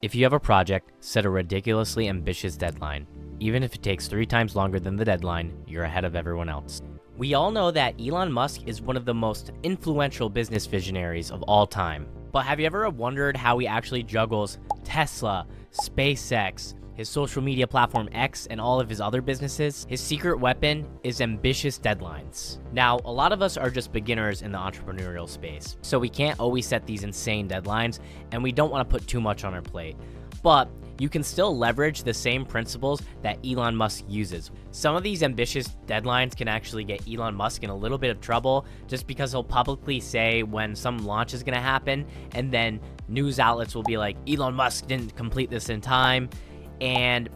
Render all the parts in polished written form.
If you have a project, set a ridiculously ambitious deadline. Even if it takes 3 times longer than the deadline, you're ahead of everyone else. We all know that Elon Musk is one of the most influential business visionaries of all time. But have you ever wondered how he actually juggles Tesla, SpaceX, his social media platform X, and all of his other businesses? His secret weapon is ambitious deadlines. Now, a lot of us are just beginners in the entrepreneurial space, so we can't always set these insane deadlines, and we don't want to put too much on our plate. But you can still leverage the same principles that Elon Musk uses. Some of these ambitious deadlines can actually get Elon Musk in a little bit of trouble just because he'll publicly say when some launch is going to happen, and then news outlets will be like, Elon Musk didn't complete this in time. And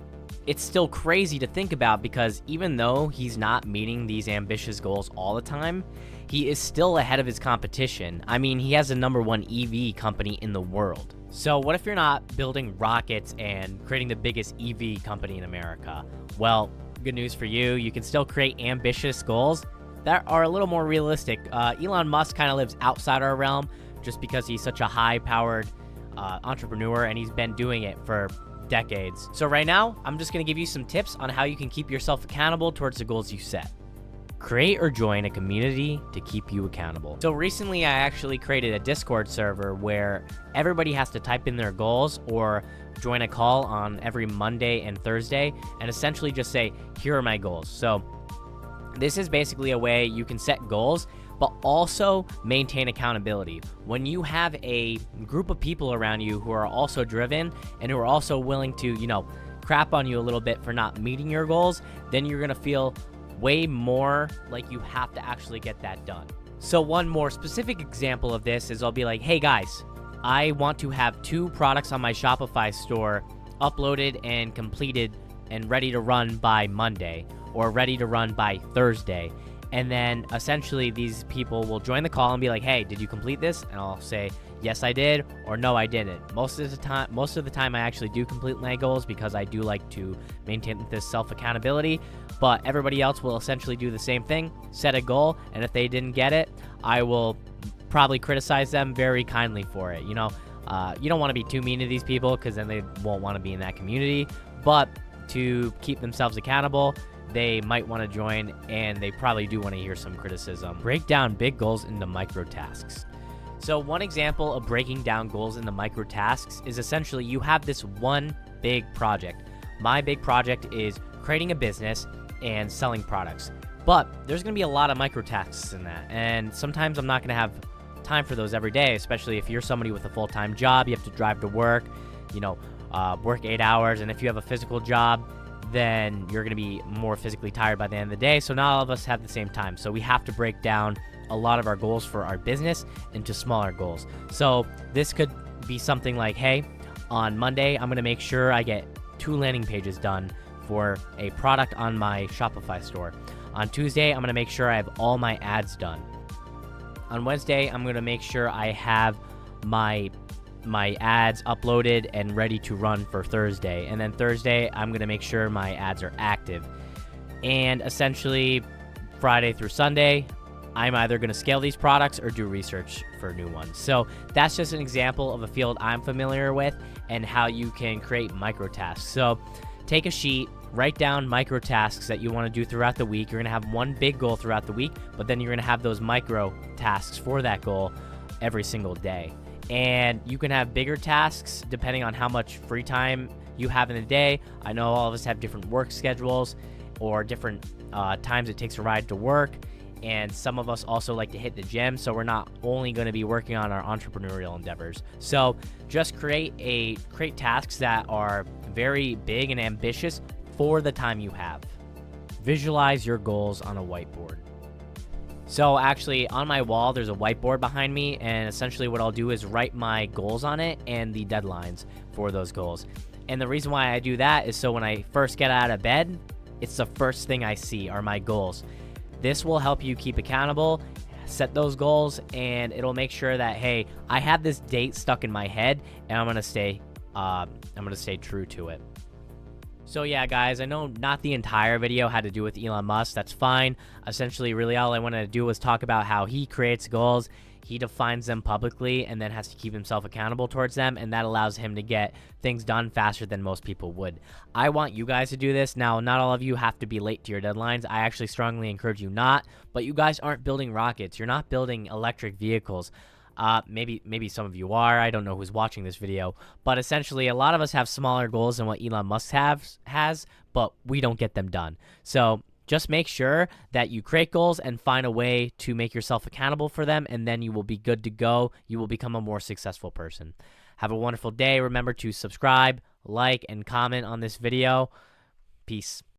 it's still crazy to think about because even though he's not meeting these ambitious goals all the time, he is still ahead of his competition. I mean, he has the #1 EV company in the world. So what if you're not building rockets and creating the biggest EV company in America? Well, good news for you. You can still create ambitious goals that are a little more realistic. Elon Musk kind of lives outside our realm just because he's such a high-powered entrepreneur, and he's been doing it for decades. So right now, I'm just going to give you some tips on how you can keep yourself accountable towards the goals you set. Create or join a community to keep you accountable. So recently I actually created a Discord server where everybody has to type in their goals or join a call on every Monday and Thursday and essentially just say, here are my goals. So this is basically a way you can set goals but also maintain accountability. When you have a group of people around you who are also driven and who are also willing to, crap on you a little bit for not meeting your goals, then you're gonna feel way more like you have to actually get that done. So one more specific example of this is I'll be like, hey guys, I want to have 2 products on my Shopify store uploaded and completed and ready to run by Monday or ready to run by Thursday. And then essentially these people will join the call and be like, hey, did you complete this? And I'll say, yes, I did, or no, I didn't. Most of the time I actually do complete my goals because I do like to maintain this self-accountability, but everybody else will essentially do the same thing, set a goal, and if they didn't get it, I will probably criticize them very kindly for it. You don't want to be too mean to these people because then they won't want to be in that community, but to keep themselves accountable, they might want to join, and they probably do want to hear some criticism. Break down big goals into microtasks. So one example of breaking down goals into microtasks is essentially you have this one big project. My big project is creating a business and selling products. But there's going to be a lot of microtasks in that, and sometimes I'm not going to have time for those every day, especially if you're somebody with a full-time job, you have to drive to work, work 8 hours, and if you have a physical job, then you're going to be more physically tired by the end of the day. So not all of us have the same time. So we have to break down a lot of our goals for our business into smaller goals. So this could be something like, hey, on Monday, I'm going to make sure I get 2 landing pages done for a product on my Shopify store. On Tuesday, I'm going to make sure I have all my ads done. On Wednesday, I'm going to make sure I have my ads uploaded and ready to run for Thursday. And then Thursday, I'm going to make sure my ads are active. And essentially, Friday through Sunday, I'm either going to scale these products or do research for new ones. So that's just an example of a field I'm familiar with and how you can create microtasks. So take a sheet, write down microtasks that you want to do throughout the week. You're going to have one big goal throughout the week, but then you're going to have those micro tasks for that goal every single day. And you can have bigger tasks depending on how much free time you have in the day. I know all of us have different work schedules or different times it takes a ride to work. And some of us also like to hit the gym, so we're not only going to be working on our entrepreneurial endeavors. So just create tasks that are very big and ambitious for the time you have. Visualize your goals on a whiteboard. So actually on my wall, there's a whiteboard behind me, and essentially what I'll do is write my goals on it and the deadlines for those goals. And the reason why I do that is so when I first get out of bed, it's the first thing I see are my goals. This will help you keep accountable, set those goals, and it'll make sure that, hey, I have this date stuck in my head, and I'm gonna stay true to it. So yeah, guys, I know not the entire video had to do with Elon Musk. That's fine. Essentially, really all I wanted to do was talk about how he creates goals, he defines them publicly, and then has to keep himself accountable towards them, and that allows him to get things done faster than most people would. I want you guys to do this. Now, not all of you have to be late to your deadlines. I actually strongly encourage you not, but you guys aren't building rockets. You're not building electric vehicles. Maybe some of you are. I don't know who's watching this video, but essentially, a lot of us have smaller goals than what Elon Musk has, but we don't get them done. So just make sure that you create goals and find a way to make yourself accountable for them, and then you will be good to go. You will become a more successful person. Have a wonderful day. Remember to subscribe, like, and comment on this video. Peace.